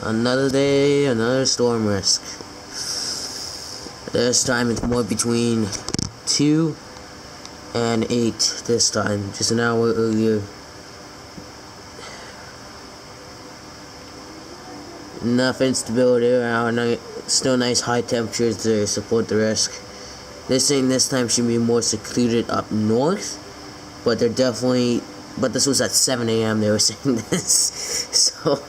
Another day, another storm risk. This time it's more between 2 and 8 this time, just an hour earlier. Enough instability around, still nice high temperatures to support the risk. This time should be more secluded up north, but they're definitely, but this was at 7 a.m. they were saying this, so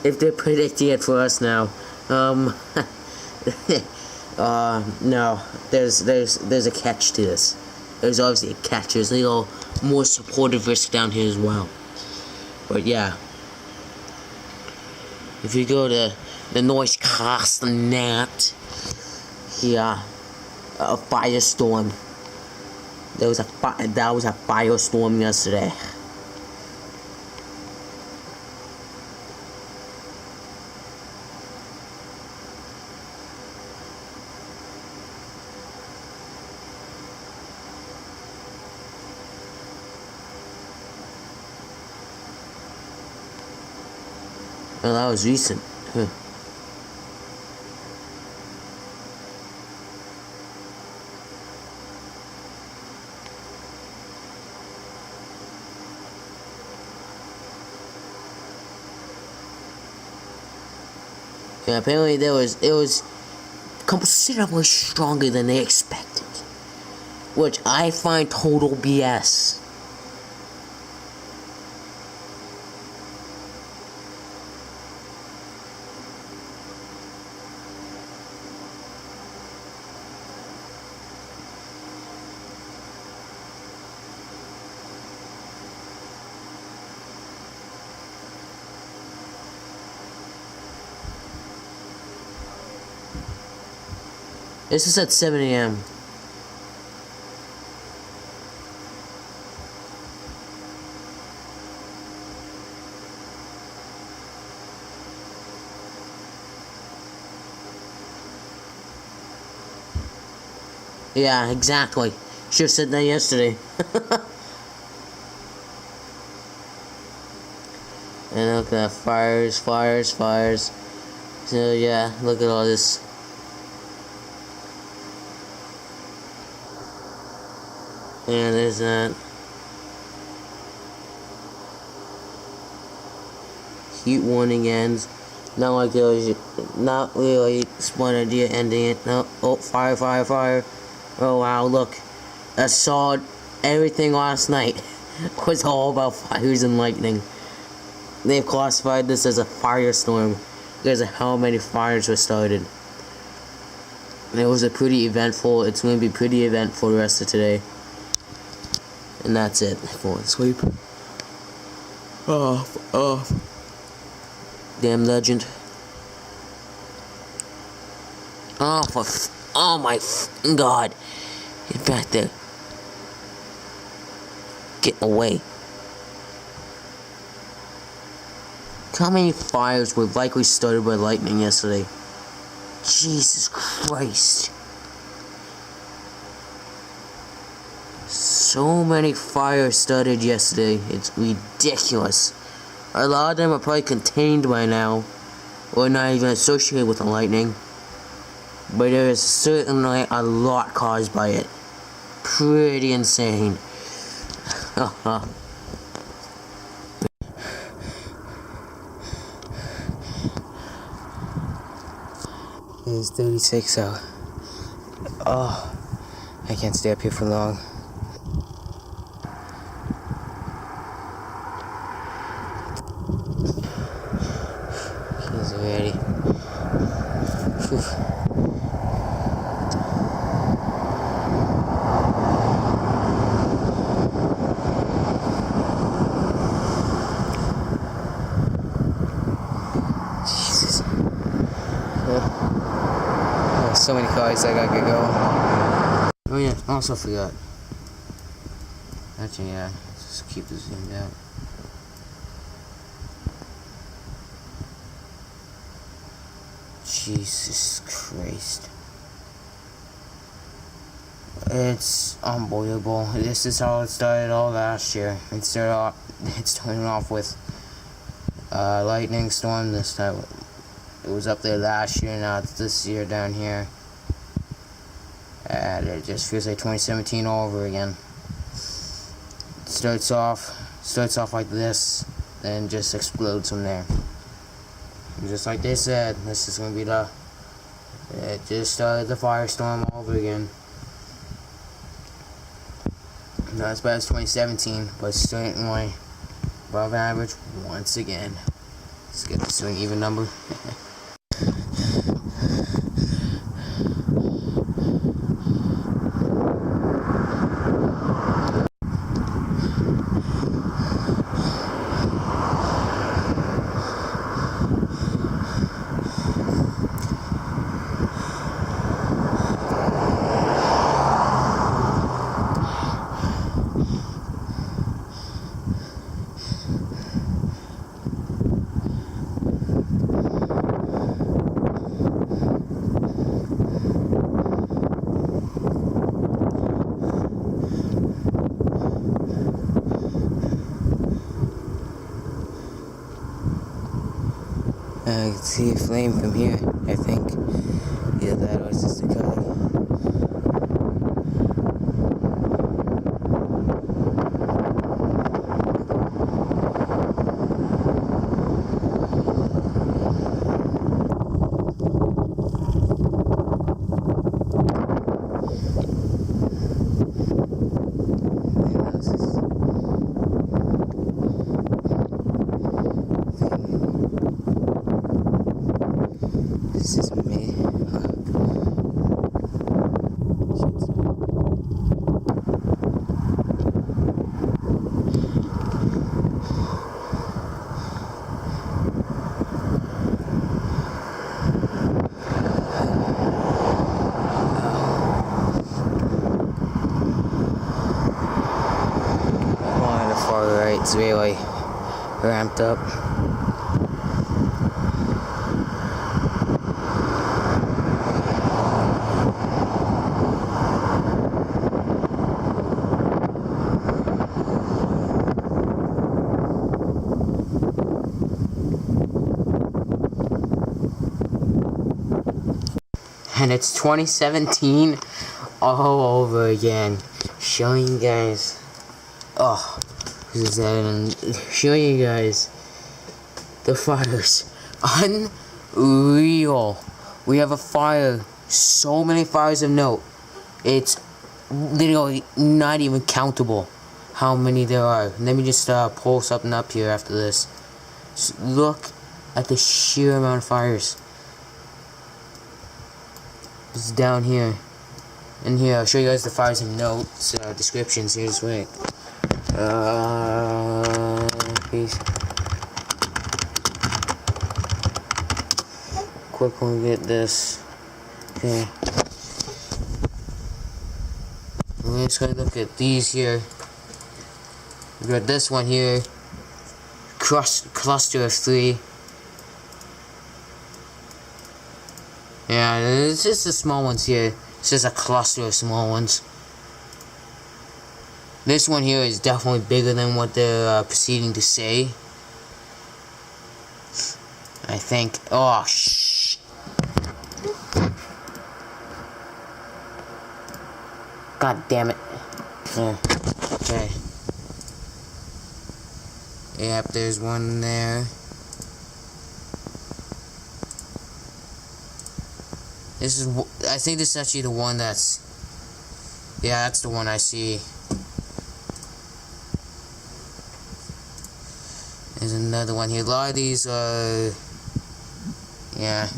if they're predicting it for us now, no, there's a catch to this. There's obviously a catch. There's a little more supportive risk down here as well. But yeah, if you go to the noise cast net here, a firestorm. There was a firestorm yesterday. Well, that was recent. Huh. Yeah, apparently it was considerably stronger than they expected, which I find total BS. This is at 7 a.m. Yeah, exactly. Should have said that yesterday. And look at that, fires. So yeah, look at all this. And there's that. Heat warning ends. Not really smart idea ending it. No. Oh, fire. Oh wow, look. I saw everything last night was all about fires and lightning. They've classified this as a firestorm because of how many fires were started. And it was it's going to be pretty eventful the rest of today. And that's it. Falling asleep. Off. Damn legend. Oh my God. Get back there. Get away. How many fires were likely started by lightning yesterday? Jesus Christ. So many fires started yesterday, it's ridiculous. A lot of them are probably contained by now, or not even associated with the lightning. But there is certainly a lot caused by it. Pretty insane. It's 36 out. Oh, I can't stay up here for long. He's ready. Whew. Jesus. Oh, so many cars I gotta get going. Oh yeah, I also forgot. Actually, yeah, just keep this zoomed out. Jesus Christ. It's unbelievable. This is how it started all last year. It started off with lightning storm. This time it was up there last year, now it's this year down here. And it just feels like 2017 all over again. It starts off like this, then just explodes from there. And just like they said, this is gonna be it just started the firestorm all over again. Not as bad as 2017, but certainly above average once again. Let's get this to an even number. I can see a flame from here, I think. Either that or it's just a color. This is me. On the far right, it's really ramped up. And it's 2017 all over again. Showing you guys, showing you guys the fires. Unreal. We have a fire. So many fires of note. It's literally not even countable how many there are. Let me just pull something up here after this. Just look at the sheer amount of fires. It's down here. And here, I'll show you guys the fires and notes, descriptions. Here's wait. Peace. Quick one, get this. Okay. We're just gonna look at these here. We got this one here. Cluster of 3. Yeah, it's just the small ones here. It's just a cluster of small ones. This one here is definitely bigger than what they're proceeding to say. I think. Oh, shh. God damn it. Yeah. Okay. Yep, there's one there. This is, I think this is actually the one that's, yeah, that's the one I see. There's another one here. A lot of these are, yeah.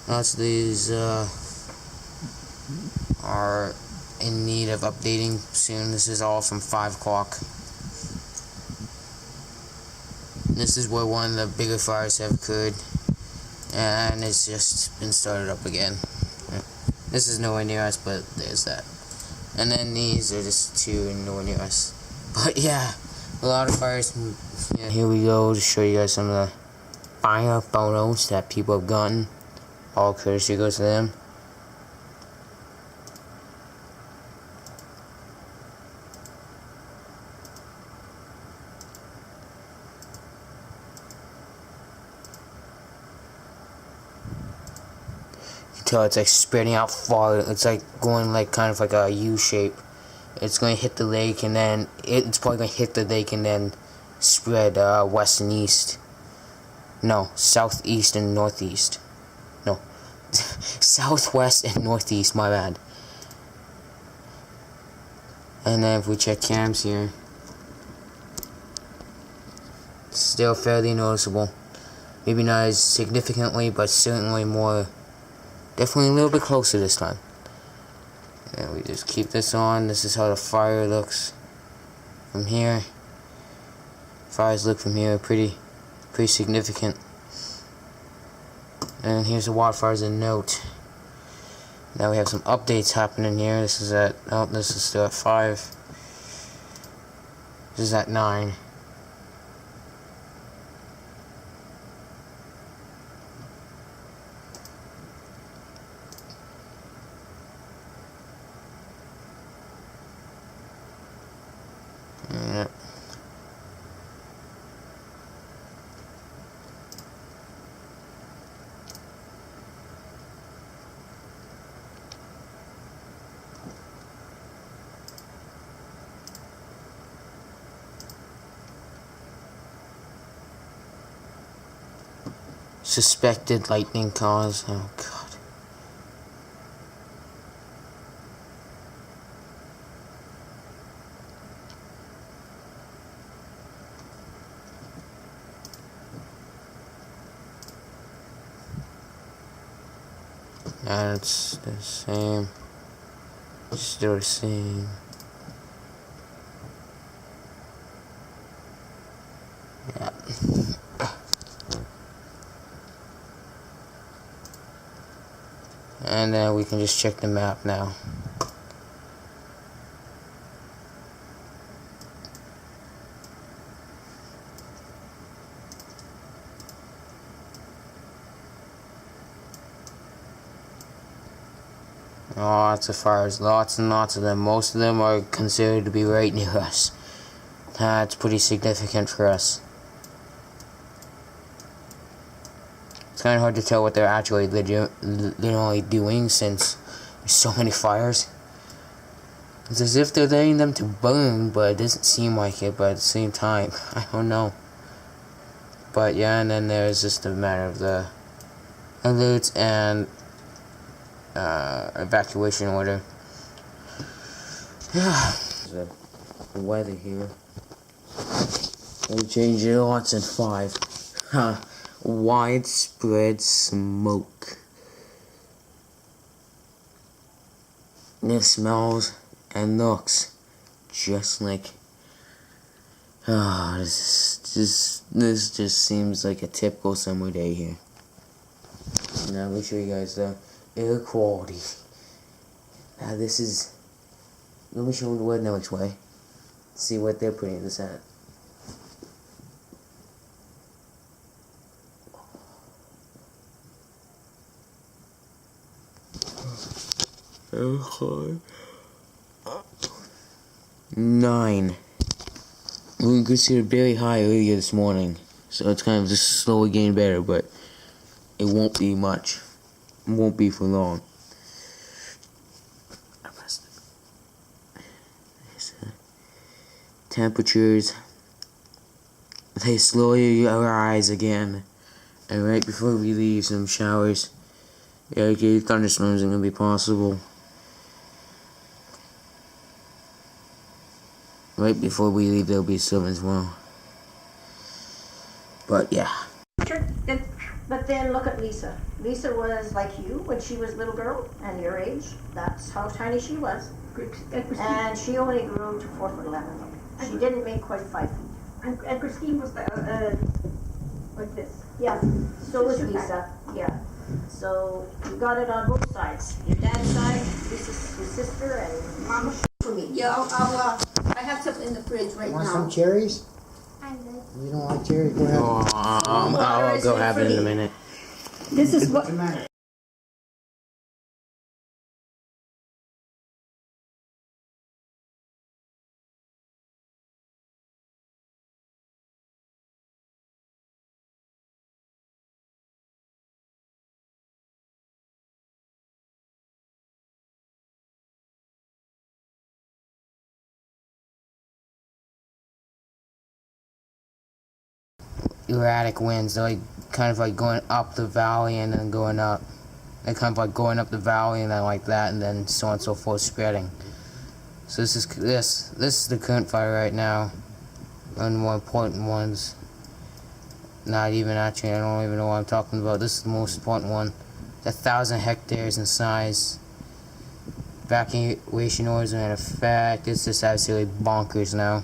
Lots of these are in need of updating soon. This is all from 5 o'clock. This is where one of the bigger fires have occurred, and it's just been started up again. This is nowhere near us, but there's that. And then these are just 2 and nowhere near us. But yeah, a lot of fires. Yeah, here we go to show you guys some of the fire photos that people have gotten. All courtesy goes to them. till it's like spreading out far. It's like going like kind of like a U shape. It's going to hit the lake, and then it's probably going to hit the lake and then spread west and east. No, southeast and northeast. No, southwest and northeast, my bad. And then if we check cams here, it's still fairly noticeable. Maybe not as significantly, but certainly more, definitely a little bit closer this time. And we just keep this on. This is how the fire looks from here. Fires look from here pretty significant. And here's the wildfires in note. Now we have some updates happening here. This is at, oh, this is still at 5. This is at 9. Yep. Suspected lightning cause. Oh god. And it's the same. Still the same. Yeah. And then we can just check the map now. Lots of fires, lots and lots of them. Most of them are considered to be right near us. That's pretty significant for us. It's kind of hard to tell what they're actually literally doing since there's so many fires. It's as if they're letting them to burn, but it doesn't seem like it, but at the same time, I don't know. But yeah, and then there's just a matter of the alerts and evacuation order. The weather here. We changed it lots in 5. Widespread smoke. It smells and looks just like. This just seems like a typical summer day here. Now let me show you guys the air quality. Now this is. Let me show you the word now which way. See what they're putting this at. Okay. 9. We could see it very high earlier this morning, so it's kind of just slowly getting better, but it won't be much. It won't be for long. Temperatures, they slowly rise again, and right before we leave, some showers. Okay, thunderstorms are going to be possible. Right before we leave, there'll be some as well. But yeah. But then look at Lisa. Lisa was like you when she was a little girl and your age. That's how tiny she was. And she only grew to 4'11". She didn't make quite 5 feet. And Christine was like this. Yeah. So was Lisa. Yeah. So you got it on both sides. Your dad's side, Lisa's your sister, and Mama for me. Yeah, I have some in the fridge right Want now. some cherries? I'm good. You don't like cherries? Go ahead. I'll go have it in a minute. This is What's what. the matter? erratic winds. They're like kind of like going up the valley and then going up. They're kind of like going up the valley and then like that, and then so on and so forth, spreading. So this is the current fire right now. One of the more important ones. Not even actually, I don't even know what I'm talking about. This is the most important one. It's 1,000 hectares in size. Evacuation orders are in effect. It's just absolutely bonkers now.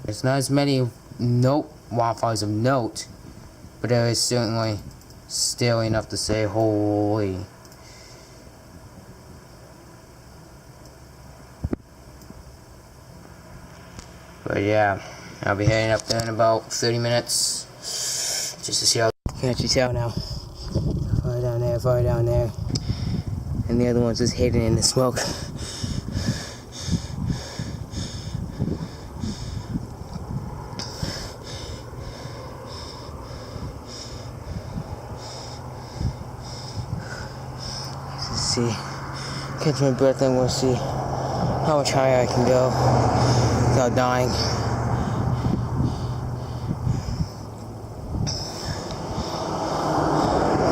There's not as many wildfires of note, but there is certainly still enough to say holy. But yeah, I'll be heading up there in about 30 minutes just to see how. Can't you tell now? Far down there, and the other one's just hidden in the smoke. Let's see. Catch my breath, and we'll see how much higher I can go without dying.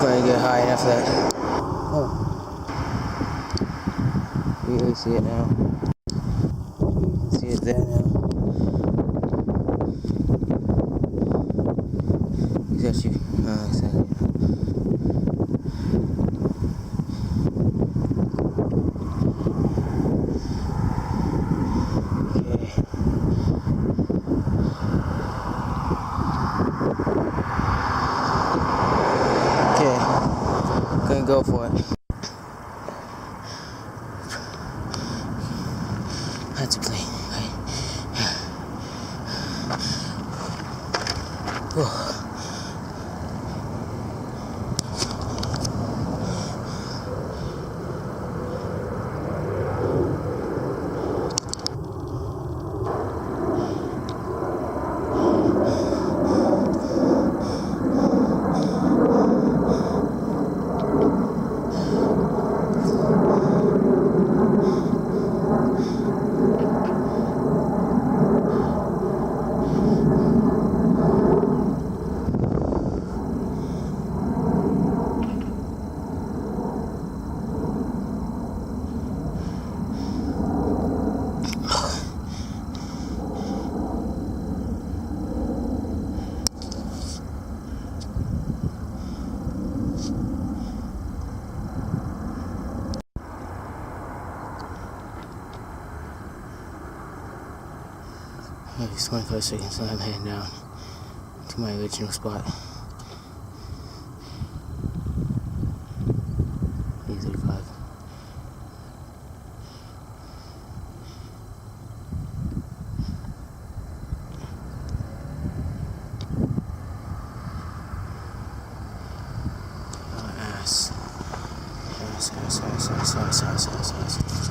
Gotta get high enough that. Oh. You really see it now. You can see it there now. He's actually. Oh, exactly. Gonna go for it. That's a plane. Right. It's 25 seconds, so I'm heading down to my original spot. 8:35. Oh, ass. Ass.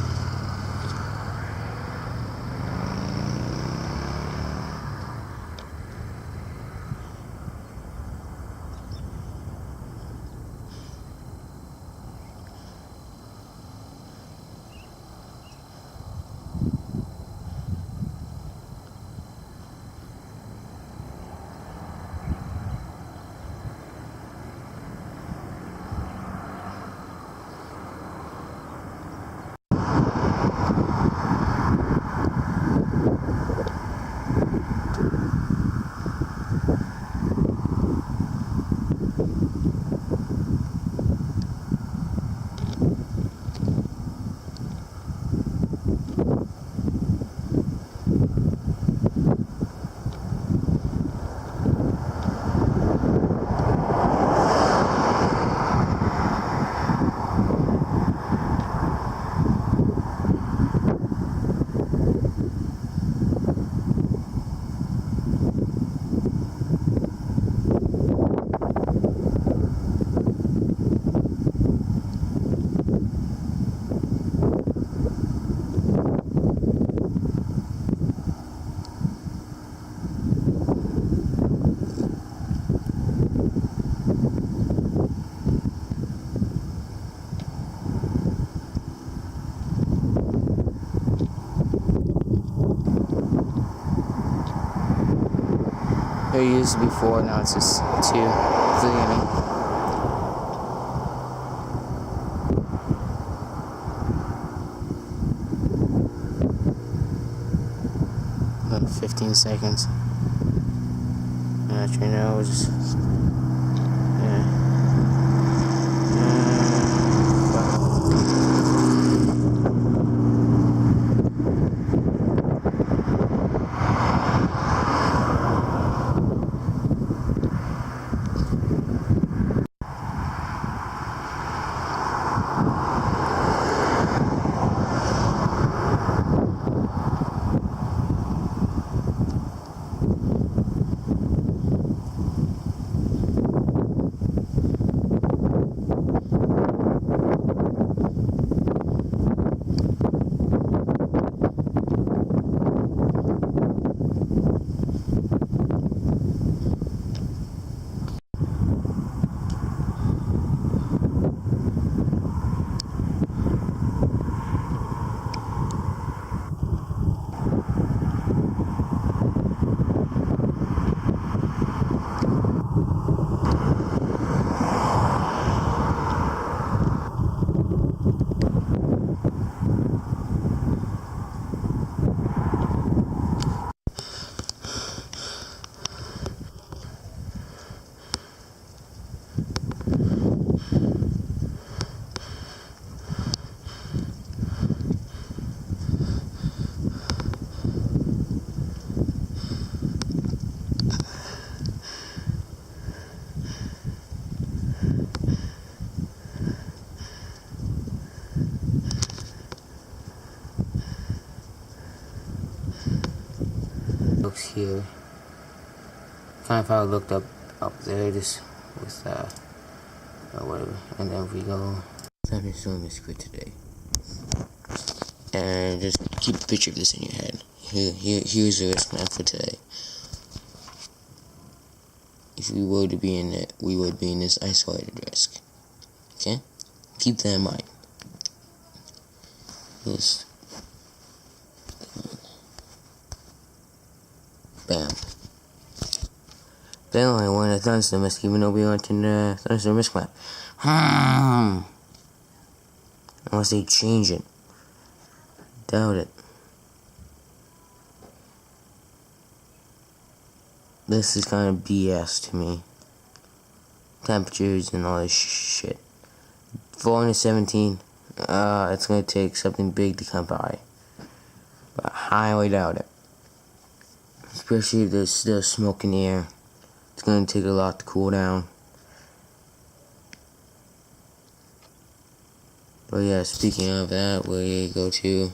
There used to be 4, now it's just 2. 3, I mean. 15 seconds. Actually, no, we'll just. Yeah. Looks here. Kind of how I looked up there, just with whatever. And then we go. Thunderstorm is good today. And just keep a picture of this in your head. Here's the risk map for today. If we were to be in it, we would be in this isolated risk. Okay? Keep that in mind. Just bam. Then I want a thunderstorm risk, even though we aren't in the thunderstorm risk map. Unless they change it. Doubt it. This is kind of BS to me. Temperatures and all this shit. 4 to 17. It's gonna take something big to come by. But I highly doubt it. Especially if there's still smoke in the air. It's gonna take a lot to cool down. But yeah, speaking of that, we go to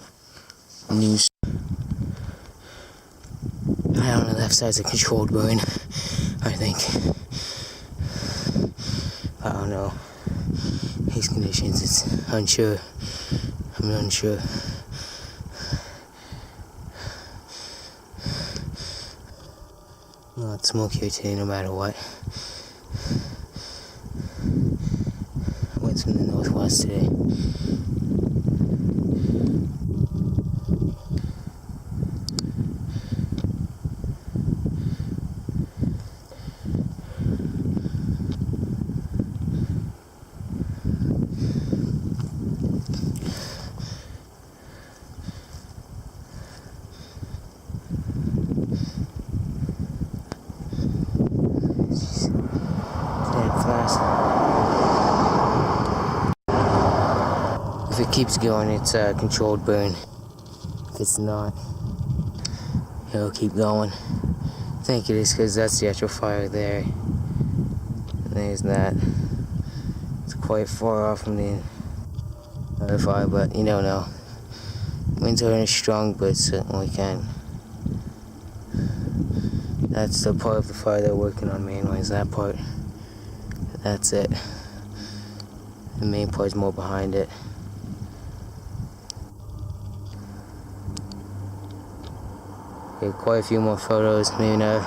news. On the left side's a controlled burn, I think. I don't know. These conditions, it's unsure. I'm unsure. Not smoke here today, no matter what. Winds from the northwest today. If it keeps going, it's a controlled burn. If it's not, it'll keep going. I think it is, because that's the actual fire there. And there's that. It's quite far off from the other fire, but you don't know. Winds aren't strong, but it certainly can. That's the part of the fire they're working on mainly, is that part. That's it. The main part is more behind it. Okay, quite a few more photos, maybe another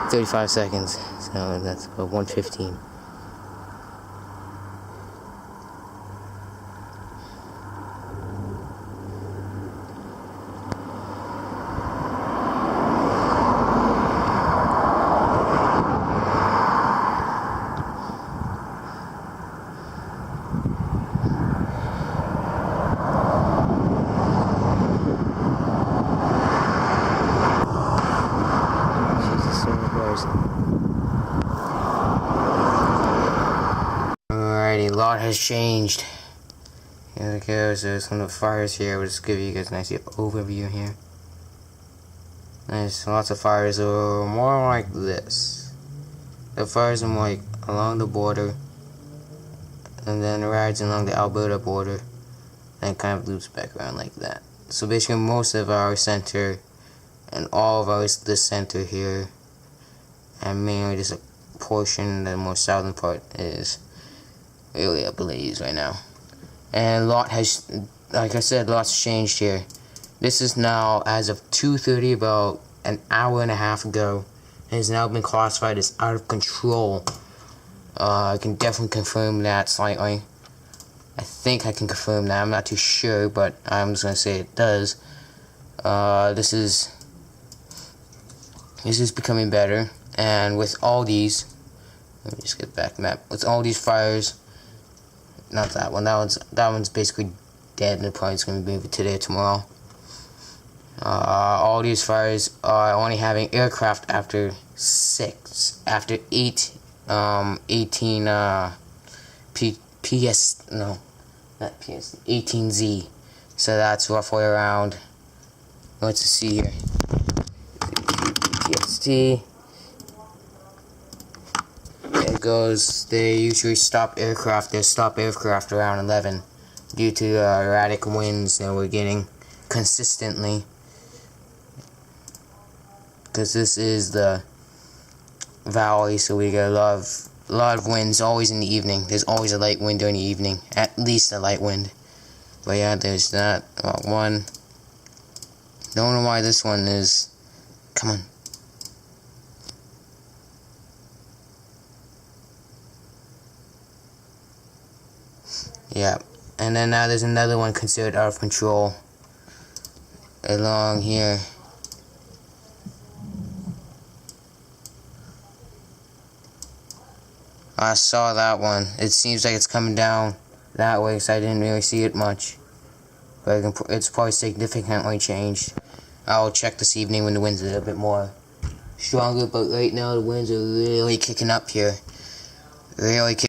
35 seconds. So that's about 1:15. a lot has changed. Here we go. So there's some of the fires here. We'll just give you guys a nice overview here. There's lots of fires are more like this. The fires are more like along the border, and then rides along the Alberta border, and kind of loops back around like that. So basically most of our center and all of the center here, and mainly just a portion, the more southern part, is really ablaze right now. And a lot has, like I said, lots changed here. This is now, as of 2:30, about an hour and a half ago, it has now been classified as out of control. I can definitely confirm that slightly. I think I can confirm that. I'm not too sure, but I'm just gonna say it does. This is becoming better, and with all these, let me just get back to map. With all these fires, not that one. That one's basically dead, and the probably gonna be moving today or tomorrow. All these fires are only having aircraft after 18Z. So that's roughly around, let's see here, PST. It goes, they usually stop aircraft, they stop aircraft around 11 due to erratic winds that we're getting consistently. Because this is the valley, so we get a lot of winds always in the evening. There's always a light wind during the evening, at least a light wind. But yeah, there's that one. Don't know why this one is. Come on. Yeah, and then now there's another one considered out of control along here. I saw that one. It seems like it's coming down that way, so I didn't really see it much. But it's probably significantly changed. I'll check this evening when the winds are a little bit more stronger, but right now the winds are really kicking up here. Really kicking.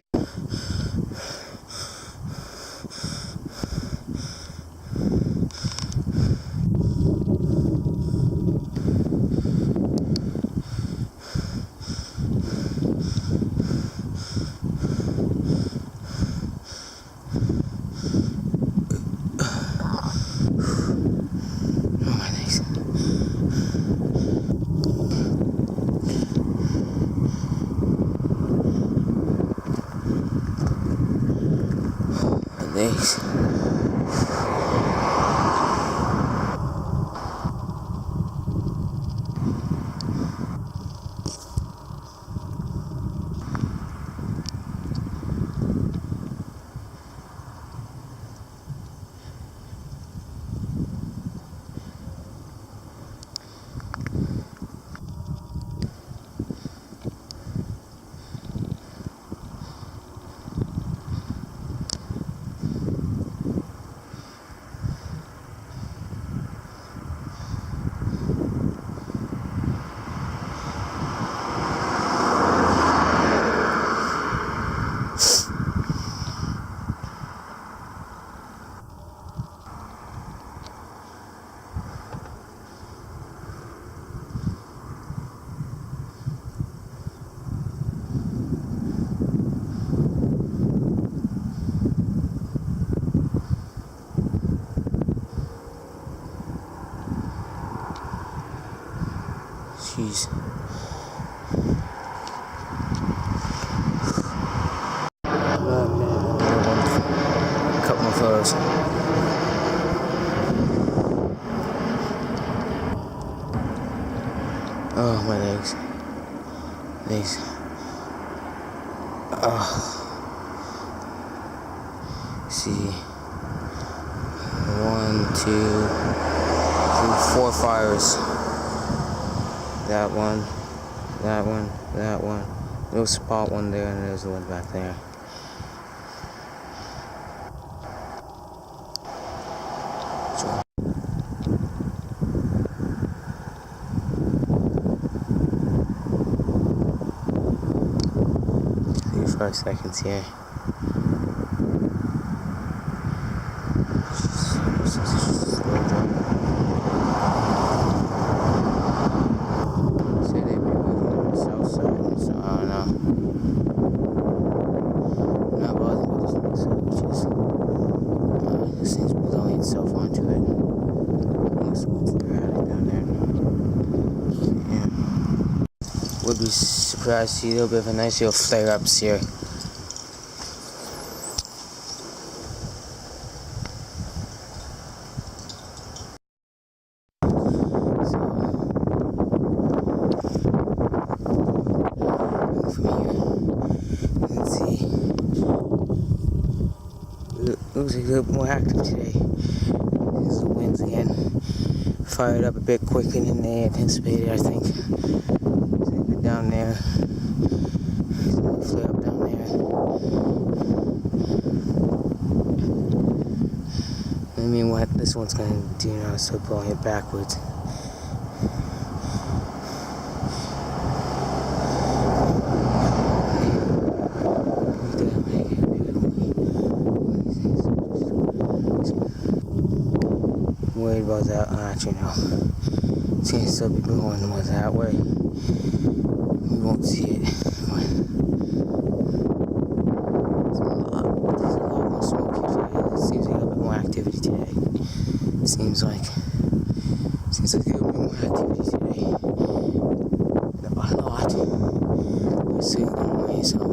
Thanks. Jeez. Couple more photos. Oh, my legs. Legs. See. 1, 2, 3, 4 fires. That one, that one, that one. Little spot one there, and there's one back there. So. 35 seconds here. yourself onto it. Most ones that are at it down there. Yeah. Would be surprised to see a little bit of a nice little flare-ups here. Looks like a little more active today. There's the winds again. Fired up a bit quicker than they anticipated, I think. So down there. There's a little flare up down there. I mean, what this one's gonna do now is start blowing it backwards. Worried about that. Actually, no. It's gonna still be blowing more that way. We won't see it. There's a lot more smoke here today. It seems like a bit more activity today. Seems like a little bit more activity today. A lot. Let's see the way some.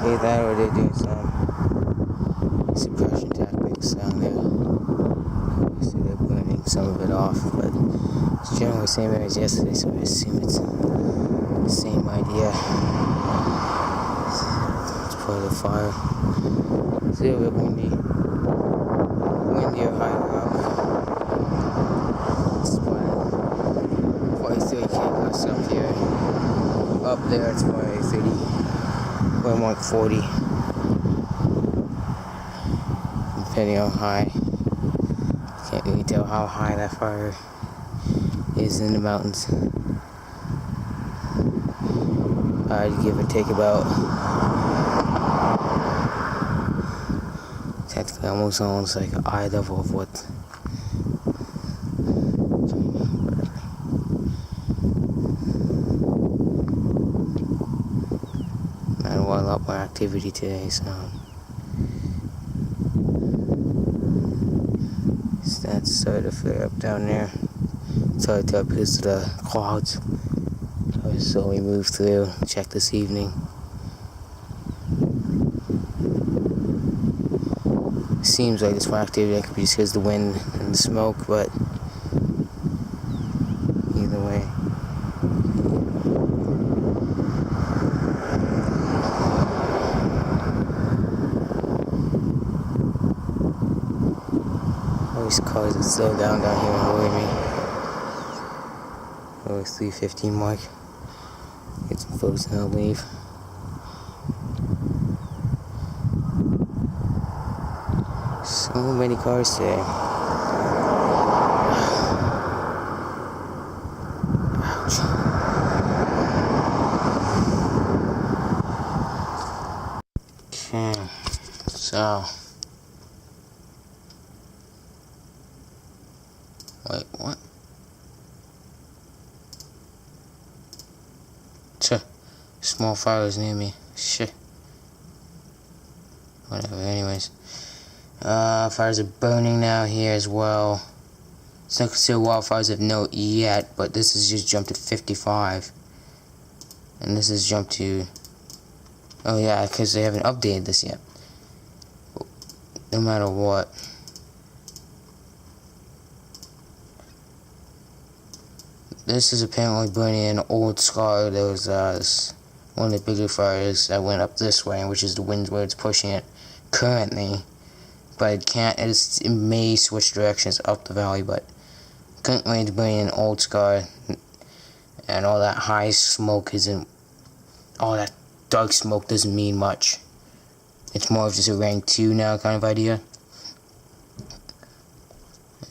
Either that or they're doing some suppression tactics down there. So they're burning some of it off, but it's generally the same area as yesterday, so I assume it's the same idea. It's part of the fire. It's a little bit windy. Windier higher up. It's probably still you can't go stuff here. Up there it's probably 30. Or like 40, depending on how high. Can't really tell how high that fire is in the mountains. I'd give or take about, technically almost like an eye level of what. A lot more activity today, so that's starting to flare up down there. It's hard to tell because of the clouds. So I slowly move through, check this evening. Seems like it's more activity. That could be just because of the wind and the smoke, but either way. These cars that slow down here and worry me. Oh, 3:15 mark. Get some photos and I'll leave. So many cars today. Ouch. Okay, so. Wait, what? Small fires near me. Shit. Whatever, anyways. Fires are burning now here as well. It's not considered wildfires of note yet, but this has just jumped to 55. And this has jumped to... Oh yeah, because they haven't updated this yet. No matter what. This is apparently burning an old scar. There was one of the bigger fires that went up this way, which is the wind where it's pushing it currently. But it can't, it may switch directions up the valley, but currently it's burning an old scar. And all that high smoke isn't, all that dark smoke doesn't mean much. It's more of just a rank 2 now kind of idea.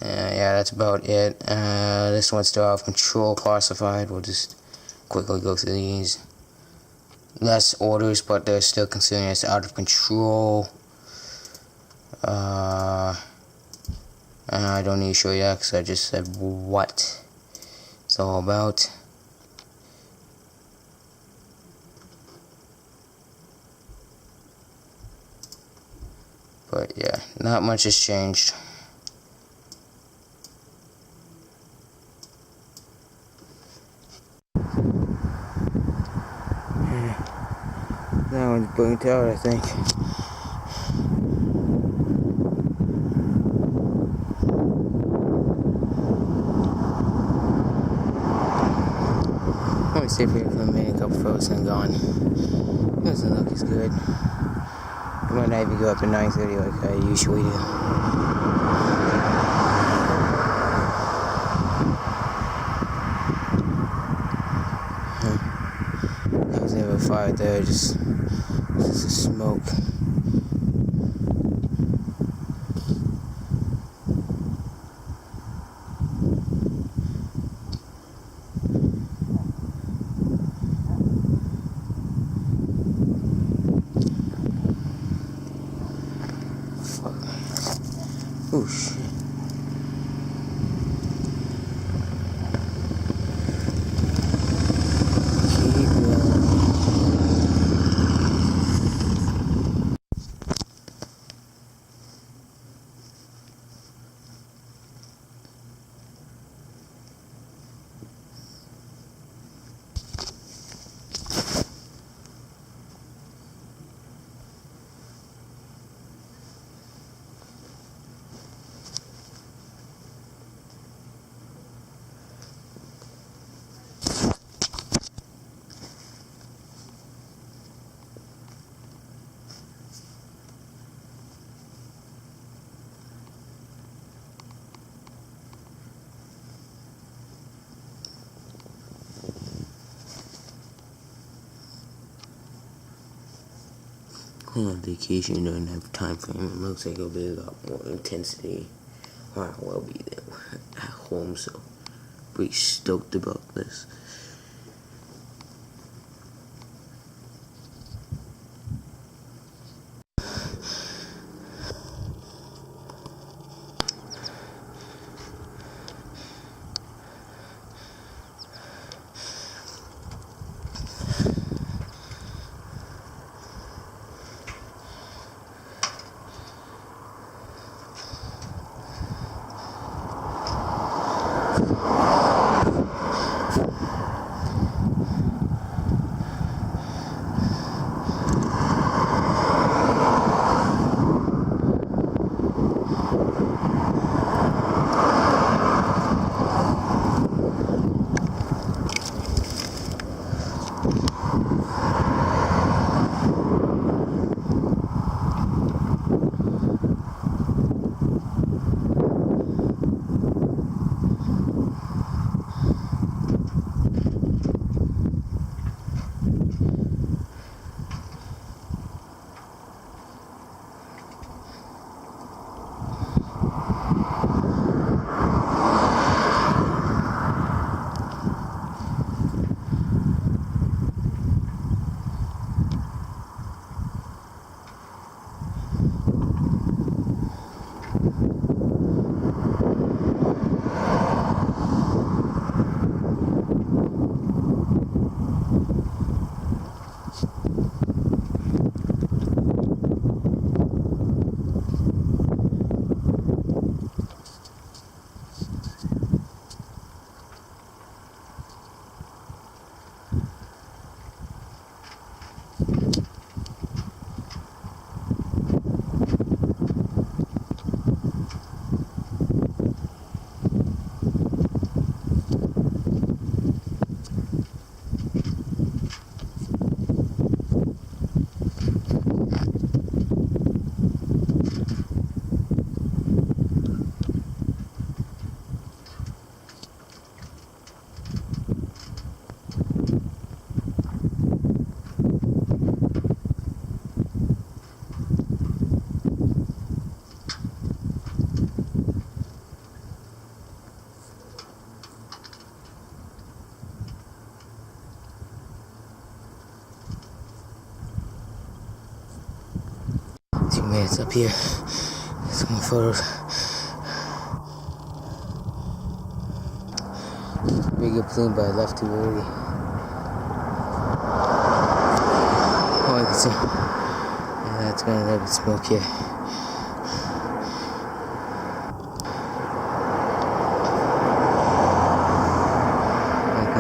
Yeah, that's about it. This one's still out of control classified. We'll just quickly go through these. Less orders, but they're still considering us out of control. I don't need to show you that because I just said what it's all about. But yeah, not much has changed. That one's burnt out, I think. Let me see if we can make a couple photos and gone. Doesn't look as good. I might not even go up at 9:30 like I usually do. There was never a fire there, just a smoke. Oh shit. Keep going. On vacation, you don't have time frame. It looks like it'll be a lot more intensity. Or I will be there at home, so pretty stoked about this. It's up here. Some more photos. Big good plume, but I left too early. Oh, I can see. Yeah, that's gonna let it smoke here.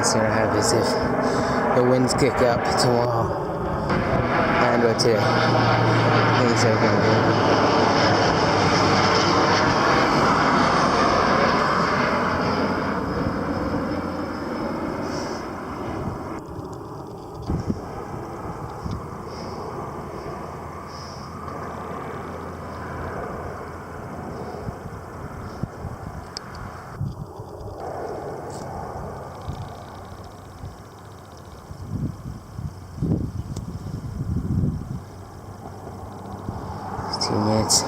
what's gonna happen is if the winds kick up tomorrow and or today, things are gonna go. 2 minutes.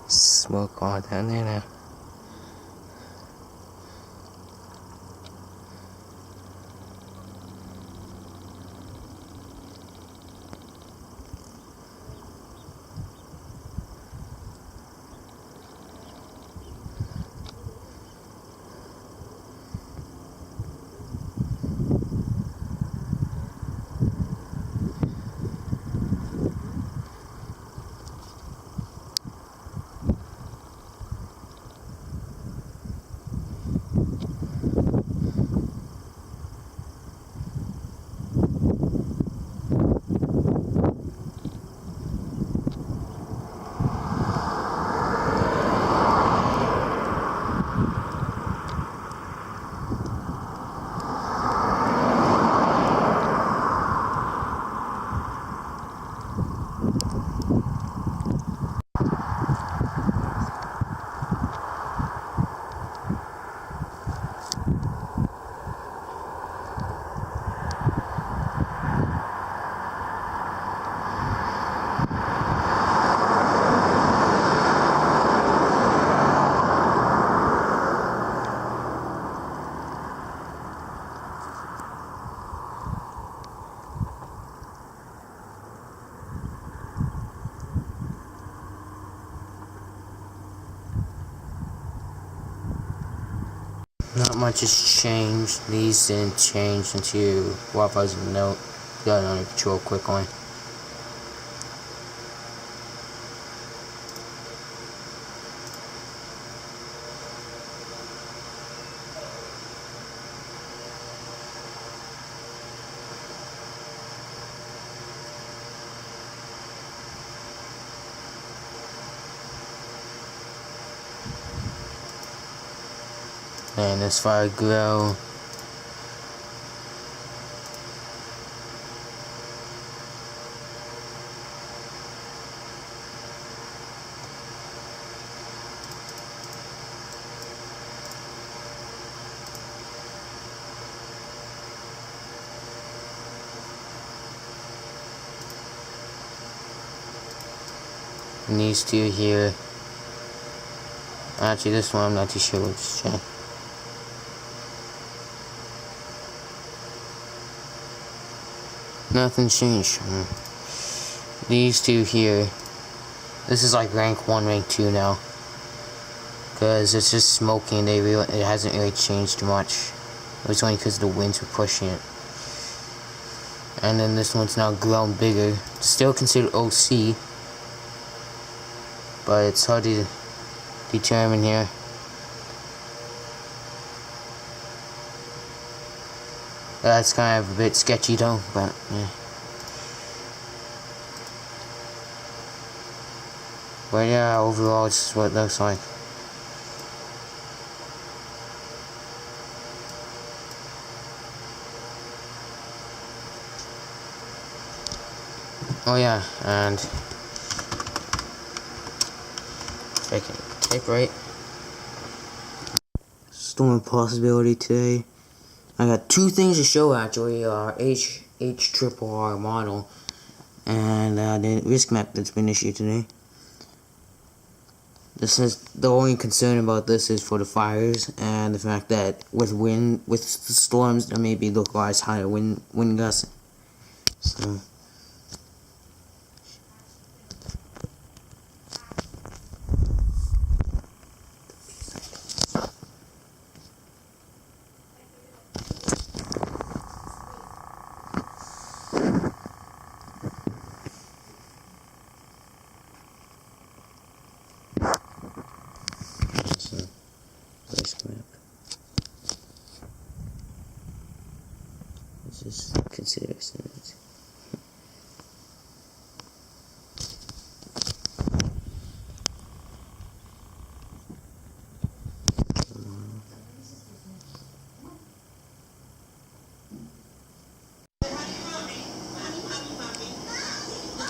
Smoke on down there now. Not much has changed. These didn't change until Wi-Fi's note got it under control quickly. And this fire grow. And these two here. Actually, this one I'm not too sure which check. Nothing changed. These two here. This is like rank 1, rank 2 now. Because it's just smoking. It hasn't really changed too much. It was only because the winds were pushing it. And then this one's now grown bigger. Still considered OC. But it's hard to determine here. That's kind of a bit sketchy though, but yeah. But yeah, overall it's what it looks like. Oh yeah, and if I can type right. Storm possibility today. I got 2 things to show actually, HRRR model, and the risk map that's been issued today. This is the only concern about this is for the fires and the fact that with the storms there may be localized higher wind gusts. So. Just consider it.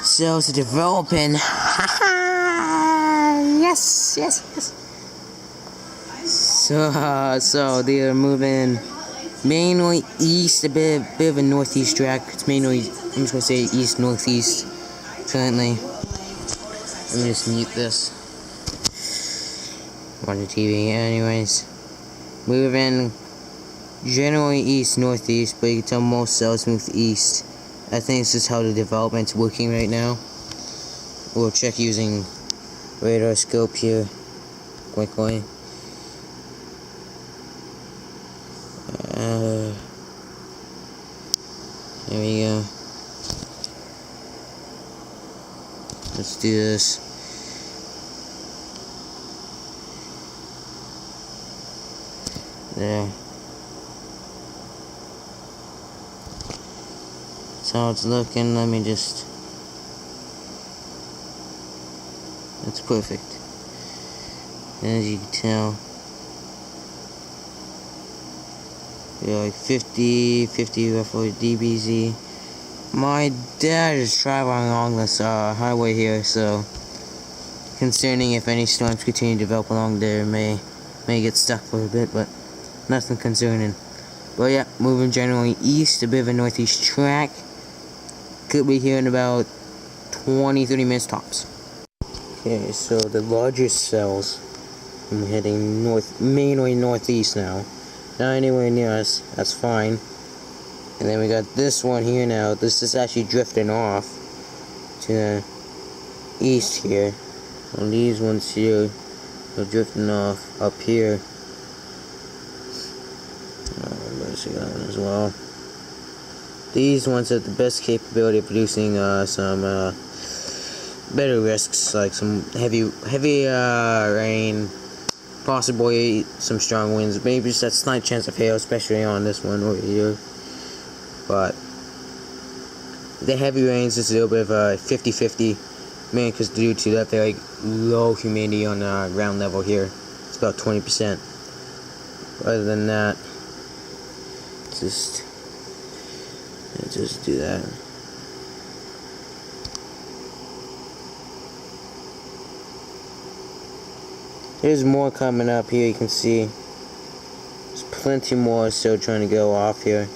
So it's developing. Yes. So they are moving mainly east, a bit of a northeast track. It's mainly, I'm just gonna say east northeast currently. Let me just mute this. On the TV, anyways. Moving generally east northeast, but you can tell most cells move east. I think this is how the development's working right now. We'll check using radar scope here quickly. There we go. Let's do this. There. That's how it's looking. Let me just. That's perfect. As you can tell. We're like 50 roughly dBz. My dad is traveling along this highway here, so concerning if any storms continue to develop along there, may get stuck for a bit, but nothing concerning. But yeah, moving generally east, a bit of a northeast track. Could be here in about 20-30 minutes tops. Okay, so the larger cells, I'm heading north, mainly northeast now. Not anywhere near us, that's fine. And then we got this one here now. This is actually drifting off to the east here. And these ones here are drifting off up here. Let's see that one as well. These ones have the best capability of producing some better risks, like some heavy rain, possibly some strong winds, maybe just a slight chance of hail, especially on this one over here. But the heavy rains is a little bit of a 50-50, mainly because due to that very low humidity on the ground level here. It's about 20%. Other than that, just do that. There's more coming up here, you can see. There's plenty more still trying to go off here.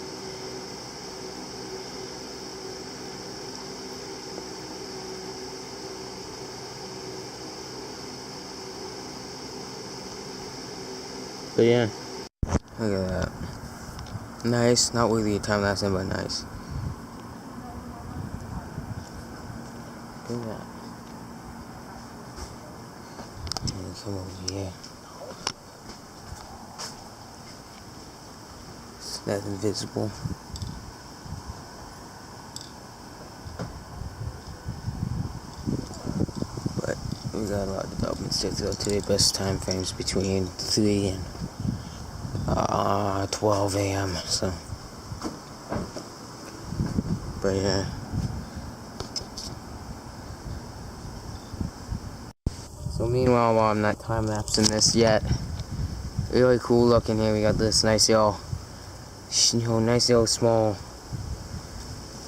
But yeah. Look at that. Nice, not really a time lapse, but nice. Look at that. And come over here. That's invisible. But we got a lot of development still to go today. Best time frames between 3 and 12 a.m. So, but yeah. So meanwhile, while I'm not time lapsing this yet, really cool looking here. We got this nice little, small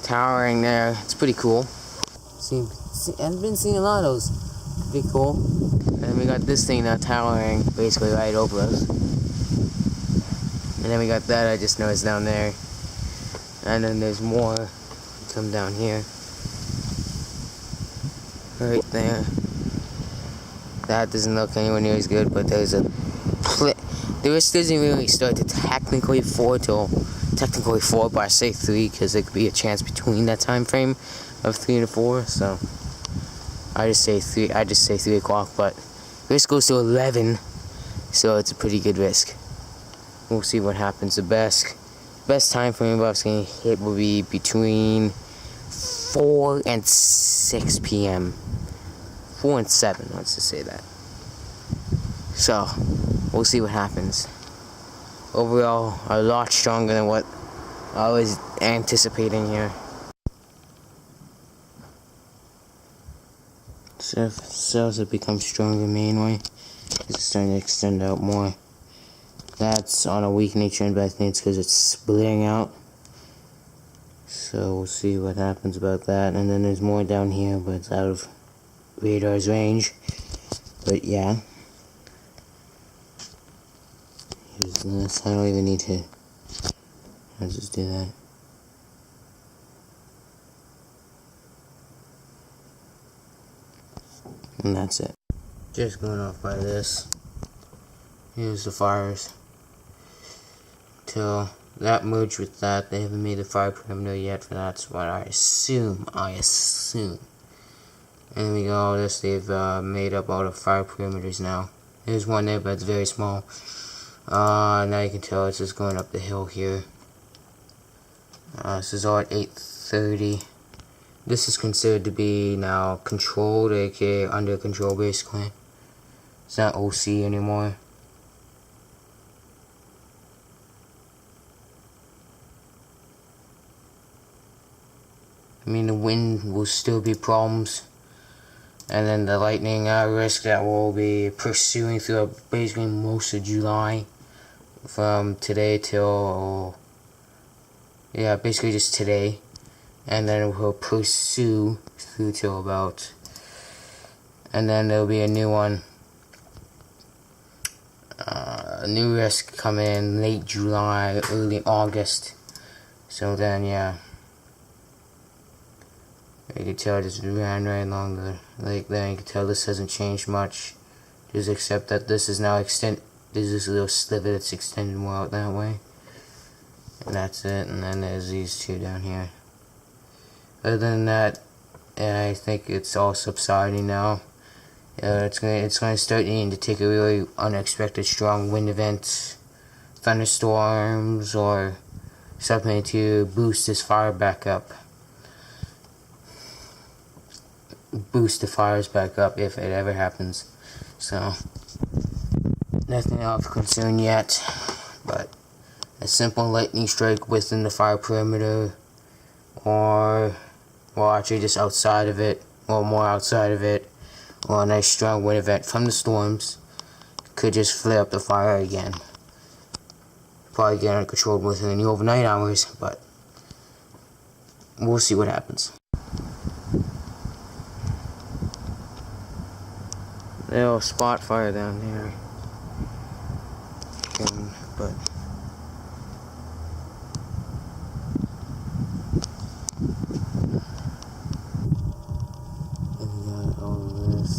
towering there. It's pretty cool. I've been seeing a lot of those. Pretty cool. And then we got this thing now towering basically right over us. And then we got that I just noticed down there. And then there's more come down here. Right there. That doesn't look anywhere near as good, but there's a the risk doesn't really start to technically 4, but I say 3 because there could be a chance between that time frame of 3 and 4. So I just say 3 o'clock, but risk goes to 11, so it's a pretty good risk. We'll see what happens. The best time frame I was going to hit will be between 4 and 6 p.m. 4 and 7, let's just say that. So, we'll see what happens. Overall, a lot stronger than what I was anticipating here. So cells have become stronger mainly. It's starting to extend out more. That's on a weakening trend, but I think it's because it's splitting out. So we'll see what happens about that. And then there's more down here, but it's out of radar's range. But yeah. Here's this. I don't even need to. I'll just do that. And that's it. Just going off by this. Here's the fires. Till that merged with that, they haven't made the fire perimeter yet, but that's what I assume. And then we got all this, they've made up all the fire perimeters now. There's one there, but it's very small. Now you can tell it's just going up the hill here. This is all at 8:30. This is considered to be now controlled, aka under control basically. It's not OC anymore. I mean, the wind will still be problems. And then the lightning risk that will be pursuing throughout basically most of July. From today till, yeah, basically just today. And then it will pursue through till about, and then there'll be a new one. A new risk coming in late July, early August. So then, you can tell it just ran right along the lake there. You can tell this hasn't changed much, just except that this is now there's this little sliver that's extended more out that way. And that's it, and then there's these two down here. Other than that, I think it's all subsiding now. It's going to start needing to take a really unexpected strong wind event, thunderstorms, or something to boost this fire back up. Boost the fires back up if it ever happens. So nothing of concern yet, but a simple lightning strike within the fire perimeter, or well, actually just outside of it, or more outside of it, or a nice strong wind event from the storms could just flare up the fire again. Probably get uncontrolled within the overnight hours, but we'll see what happens. Little spot fire down here, but and we got all of this.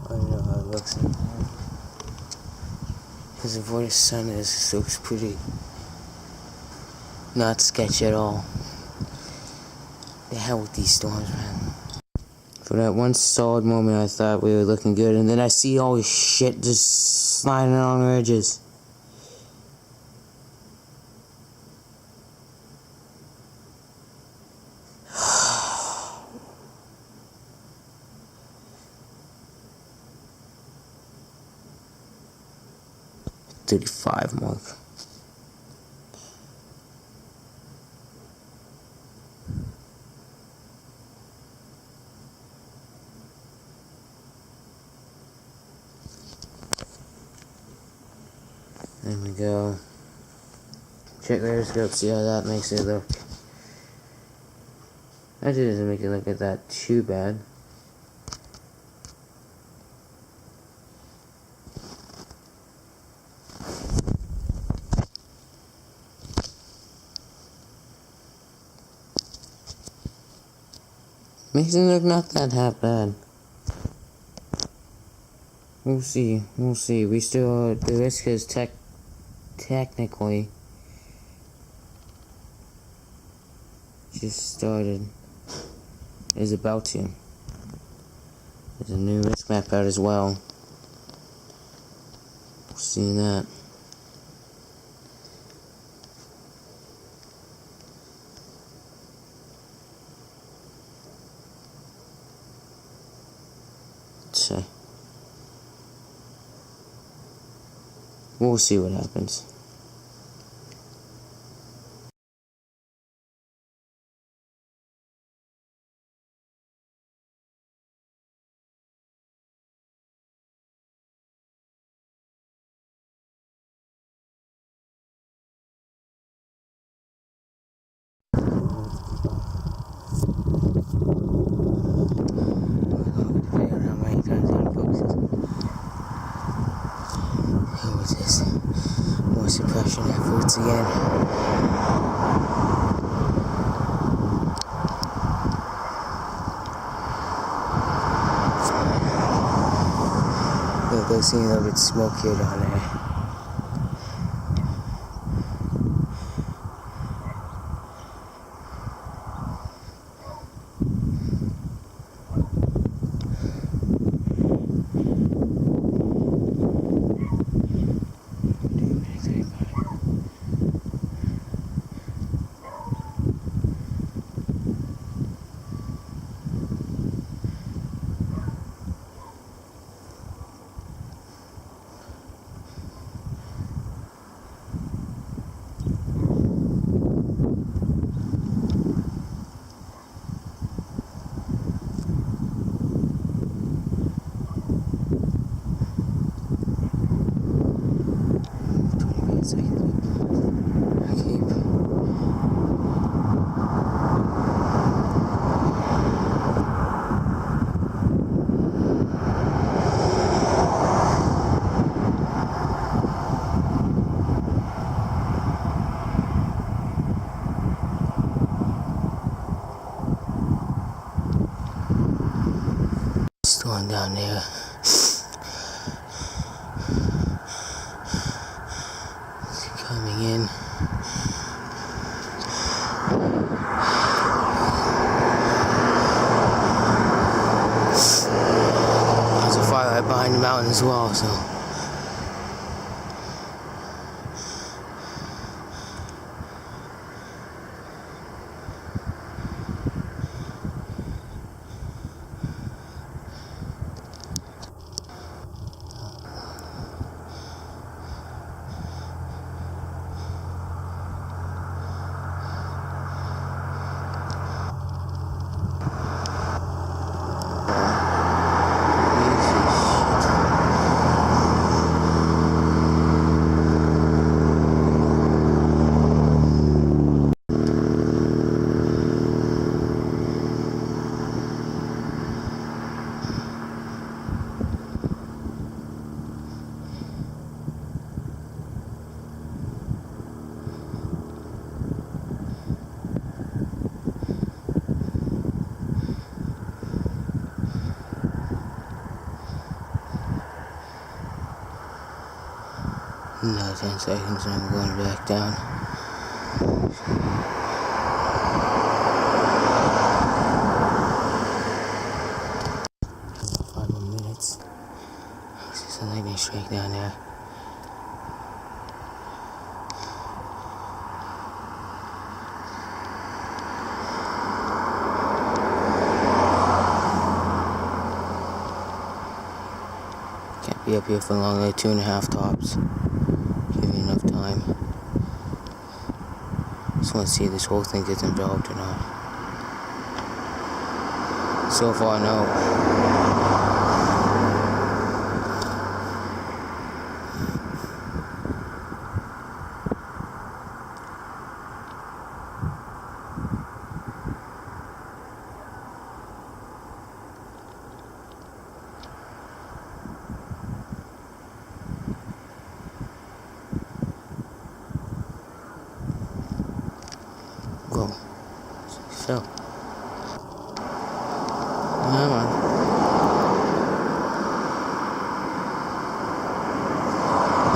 I don't know how it looks in here, because of where the sun is, it looks pretty not sketchy at all. The hell with these storms, man. For that one solid moment, I thought we were looking good, and then I see all this shit just sliding along the edges. $35 mark. There we go. Check the scope, see how that makes it look. That doesn't make it look at that too bad. Makes it look not that half bad. We'll see. We still, the risk is technically just started. Is about to. There's a new risk map out as well. We'll see that. So we'll see what happens. again. Look, there's seeing a little bit smokier down there. Storm down there. It's coming in. There's a fire right behind the mountain as well, so. Another 10 seconds and I'm going back down. 5 more minutes. I see some lightning strike down there. Can't be up here for long, like 2.5 tops. Give me enough time. Just want to see if this whole thing gets enveloped or not. So far, no. Go. So. Come on.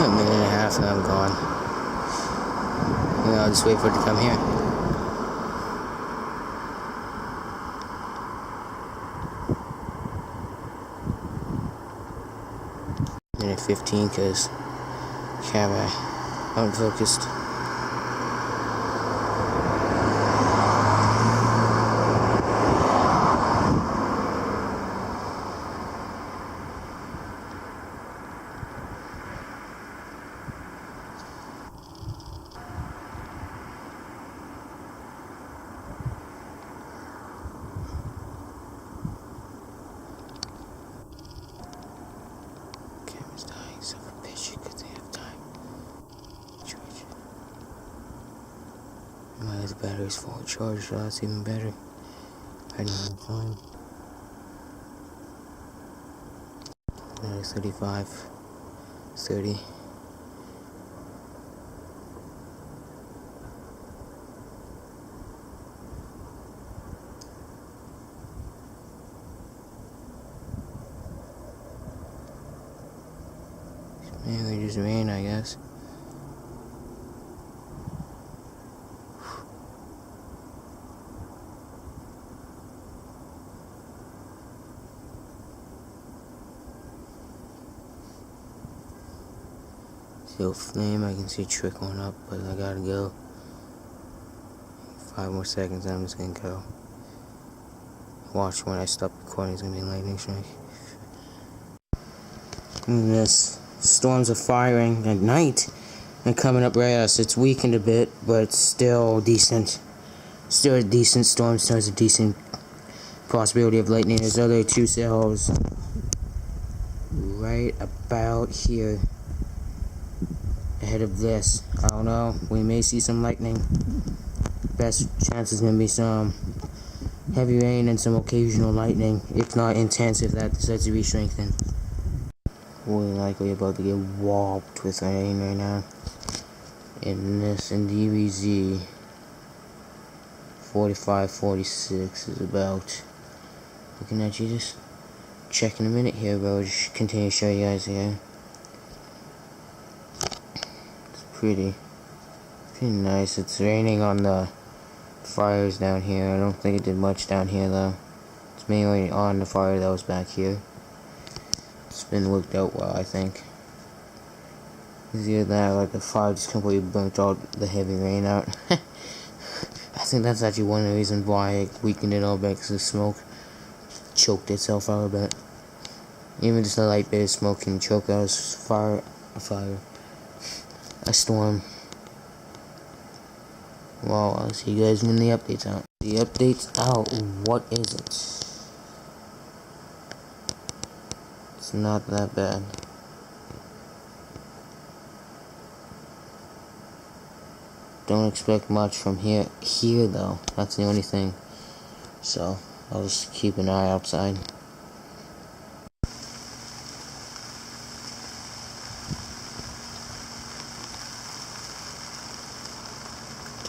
A minute and a half and I'm gone. And I'll just wait for it to come here. Minute 15 because camera unfocused. Camera's dying, son of a bitch, because they have time. Charge it. My battery's full charge, so that's even better. I don't have time. Now it's 35, 30. Maybe just rain, I guess. Still flame, I can see trickling up, but I gotta go. 5 more seconds, I'm just gonna go. Watch when I stop recording, it's gonna be a lightning strike. This storms are firing at night and coming up right at us. It's weakened a bit, but still decent. Still a decent storm, still has a decent possibility of lightning. There's other 2 cells right about here ahead of this. I don't know, we may see some lightning. Best chance is gonna be some heavy rain and some occasional lightning, if not intense, if that decides to be strengthened. We're likely about to get walloped with rain right now. And this in DBZ 45-46 is about. Looking at you, just checking a minute here, bro. Just continue to show you guys here. It's pretty nice. It's raining on the fires down here. I don't think it did much down here though. It's mainly on the fire that was back here. It's been worked out well, I think. It's either that or like the fire just completely burnt all the heavy rain out. I think that's actually one of the reasons why it weakened it all back, because the smoke choked itself out a bit. Even just a light bit of smoke can choke out a storm. Well, I'll see you guys when the update's out. The update's out. What is it? It's not that bad. Don't expect much from here though. That's the only thing. So, I'll just keep an eye outside.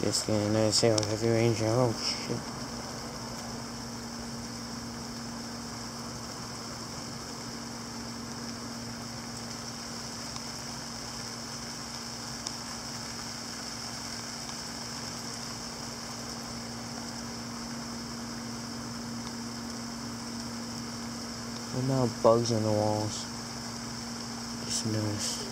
Just getting another sail of heavy rain. Oh shit. And now bugs on the walls. Just noticed.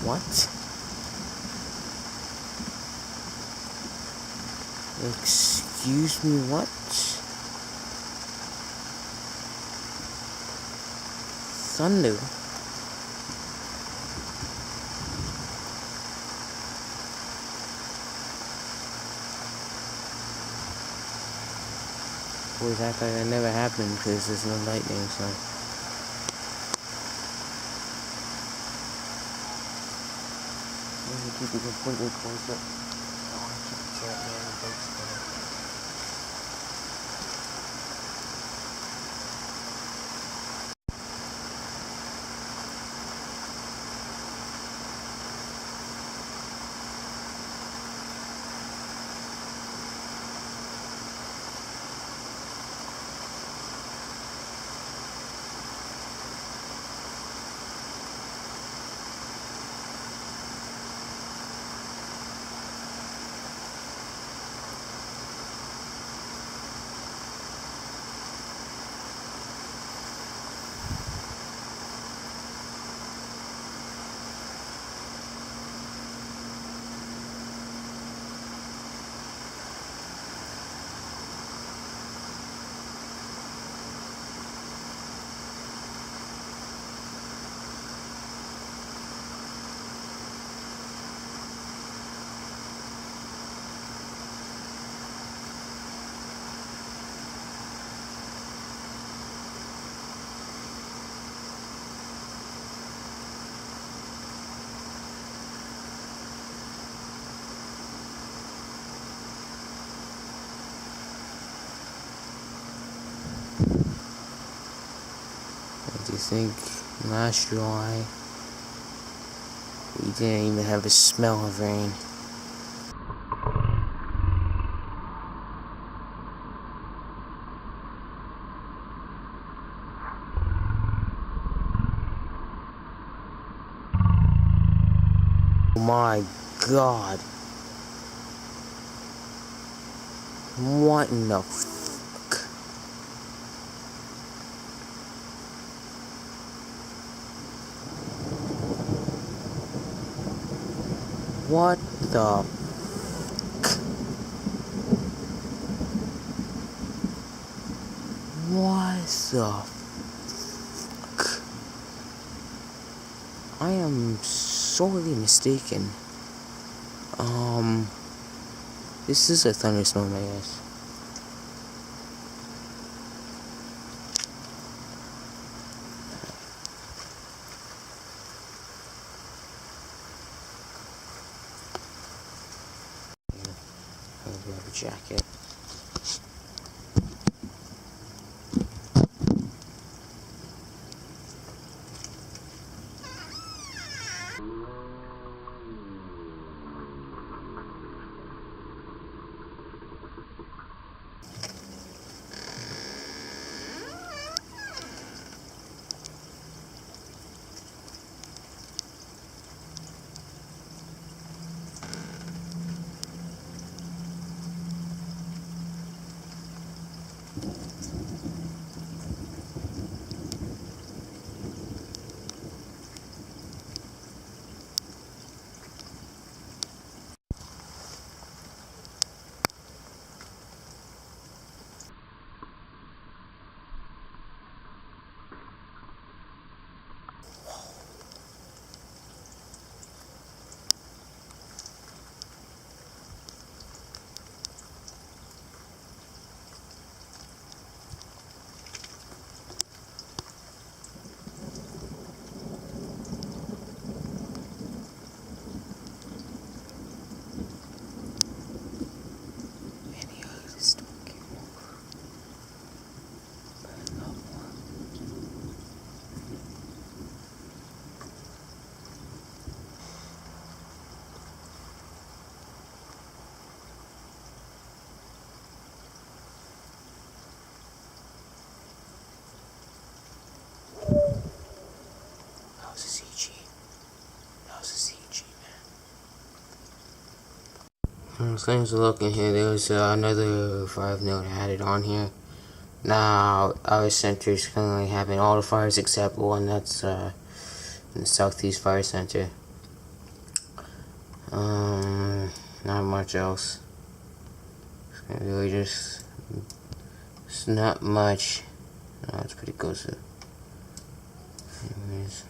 What? Excuse me, what? Thunder? Always act like that never happened because there's no lightning, so. I'm gonna keep it completely closed up. I want to keep the chat man and boats together. think last July we didn't even have a smell of rain. Oh my God. What in the fuck? What the fuck? What the fuck? I am sorely mistaken. This is a thunderstorm, I guess. I'll grab a jacket. That was a CG. That was a CG, man. Thanks for looking here. There was another 5 note added on here. Now, our center is currently having all the fires except one that's in the Southeast Fire Center. Not much else. It's really just, it's not much. No, it's pretty close to. Anyways,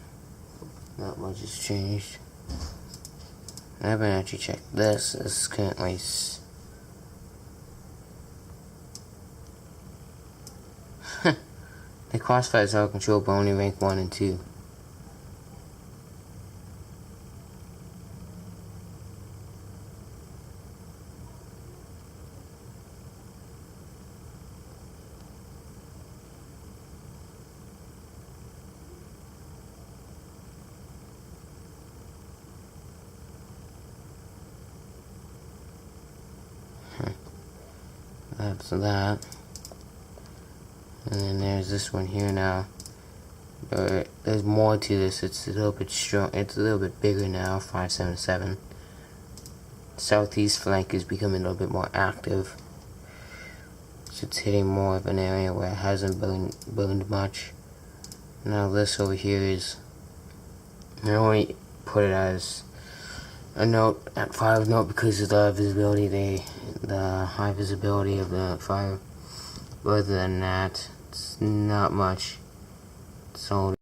not much has changed. I haven't actually checked this. This is currently the crossfire is out of control, but only rank 1 and 2. That's that. And then there's this one here now. There's more to this. It's a little bit strong. It's a little bit bigger now. 577. Southeast flank is becoming a little bit more active. So it's hitting more of an area where it hasn't burned much. Now this over here is, I only put it as a note at 5 note because of the visibility, the high visibility of the fire. But other than that, it's not much. So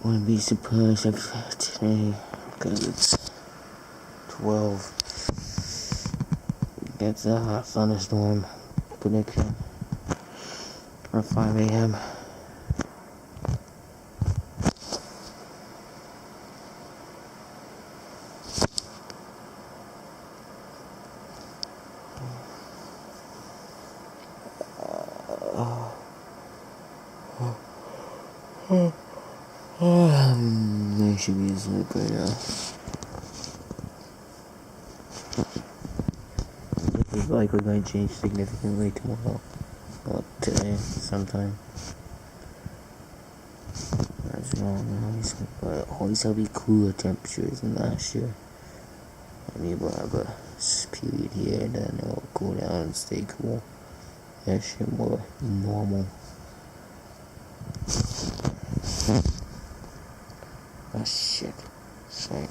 Wouldn't be surprised if today, because it's 12, gets a thunderstorm prediction for 5 a.m. I should be asleep right now. It's likely going to change significantly tomorrow. Well, today, sometime. That's wrong. Always have be cooler temperatures than last year. I mean, we'll have a period here, and then it will cool down and stay cool. That shit more normal. Oh shit. Sorry.